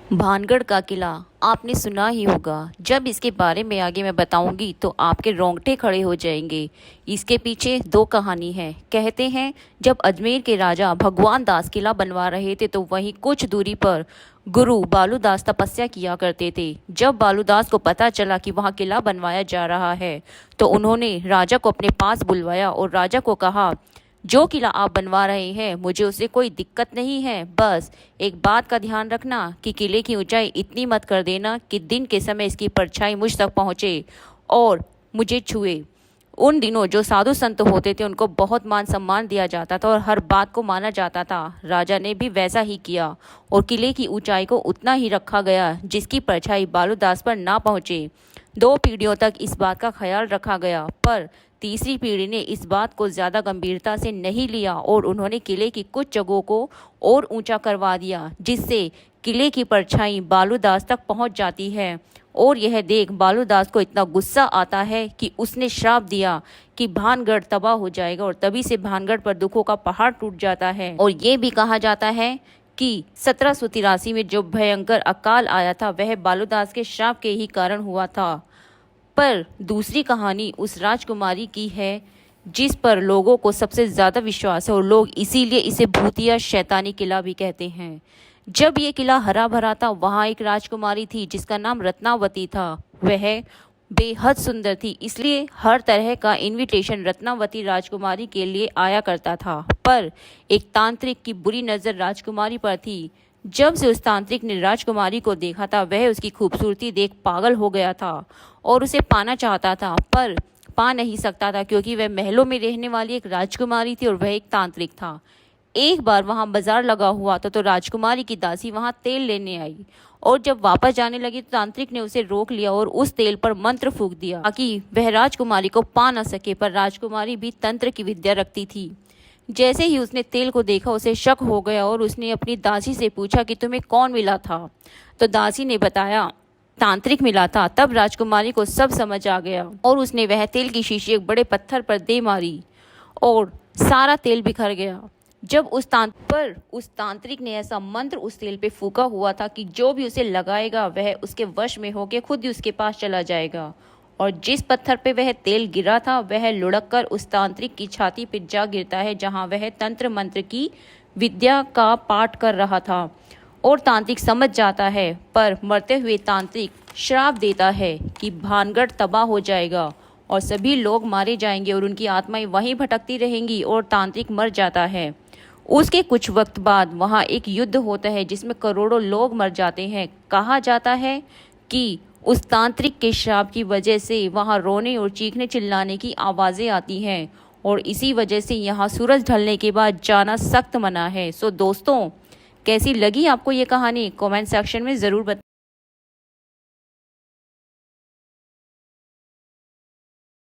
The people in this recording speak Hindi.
भानगढ़ का किला आपने सुना ही होगा। जब इसके बारे में आगे मैं बताऊंगी तो आपके रोंगटे खड़े हो जाएंगे। इसके पीछे दो कहानी है। कहते हैं जब अजमेर के राजा भगवान दास किला बनवा रहे थे तो वहीं कुछ दूरी पर गुरु बालूदास तपस्या किया करते थे। जब बालूदास को पता चला कि वहां किला बनवाया जा रहा है तो उन्होंने राजा को अपने पास बुलवाया और राजा को कहा, जो किला आप बनवा रहे हैं मुझे उससे कोई दिक्कत नहीं है, बस एक बात का ध्यान रखना कि किले की ऊंचाई इतनी मत कर देना कि दिन के समय इसकी परछाई मुझ तक पहुंचे और मुझे छुए। उन दिनों जो साधु संत होते थे उनको बहुत मान सम्मान दिया जाता था और हर बात को माना जाता था। राजा ने भी वैसा ही किया और किले की ऊंचाई को उतना ही रखा गया जिसकी परछाई बालूदास पर ना पहुंचे। 2 पीढ़ियों तक इस बात का ख्याल रखा गया, पर तीसरी पीढ़ी ने इस बात को ज़्यादा गंभीरता से नहीं लिया और उन्होंने किले की कुछ जगहों को और ऊंचा करवा दिया, जिससे किले की परछाई बालूदास तक पहुंच जाती है। और यह देख बालूदास को इतना गुस्सा आता है कि उसने श्राप दिया कि भानगढ़ तबाह हो जाएगा और तभी से भानगढ़ पर दुखों का पहाड़ टूट जाता है। और ये भी कहा जाता है कि 1783 में जो भयंकर अकाल आया था वह बालूदास के श्राप के ही कारण हुआ था। पर दूसरी कहानी उस राजकुमारी की है जिस पर लोगों को सबसे ज़्यादा विश्वास है और लोग इसीलिए इसे भूतिया शैतानी किला भी कहते हैं। जब ये किला हरा भरा था वहाँ एक राजकुमारी थी जिसका नाम रत्नावती था। वह बेहद सुंदर थी, इसलिए हर तरह का इनविटेशन रत्नावती राजकुमारी के लिए आया करता था। पर एक तांत्रिक की बुरी नज़र राजकुमारी पर थी। जब से उस तांत्रिक ने राजकुमारी को देखा था वह उसकी खूबसूरती देख पागल हो गया था और उसे पाना चाहता था, पर पा नहीं सकता था क्योंकि वह महलों में रहने वाली एक राजकुमारी थी और वह एक तांत्रिक था। एक बार वहां बाजार लगा हुआ था तो राजकुमारी की दासी वहां तेल लेने आई और जब वापस जाने लगी तो तांत्रिक ने उसे रोक लिया और उस तेल पर मंत्र फूंक दिया ताकि वह राजकुमारी को पा न सके। पर राजकुमारी भी तंत्र की विद्या रखती थी। जैसे ही उसने तेल को देखा उसे शक हो गया और उसने अपनी दासी से पूछा कि तुम्हें कौन मिला था। तो दासी ने बताया तांत्रिक मिला था। तब राजकुमारी को सब समझ आ गया और उसने वह तेल की शीशी एक बड़े पत्थर पर दे मारी और सारा तेल बिखर गया। जब उस तांत्रिक ने ऐसा मंत्र उस तेल पे फूका हुआ था कि जो भी उसे लगाएगा वह उसके वश में होकर खुद ही उसके पास चला जाएगा। और जिस पत्थर पे वह तेल गिरा था वह लुढ़क कर उस तांत्रिक की छाती पे जा गिरता है जहां वह तंत्र मंत्र की विद्या का पाठ कर रहा था और तांत्रिक समझ जाता है। पर मरते हुए तांत्रिक श्राप देता है कि भानगढ़ तबाह हो जाएगा और सभी लोग मारे जाएंगे और उनकी आत्माएं वहीं भटकती रहेंगी और तांत्रिक मर जाता है। उसके कुछ वक्त बाद वहां एक युद्ध होता है जिसमें करोड़ों लोग मर जाते हैं। कहा जाता है कि उस तांत्रिक के श्राप की वजह से वहां रोने और चीखने चिल्लाने की आवाज़ें आती हैं और इसी वजह से यहाँ सूरज ढलने के बाद जाना सख्त मना है। सो दोस्तों, कैसी लगी आपको ये कहानी? कमेंट सेक्शन में ज़रूर बताएं।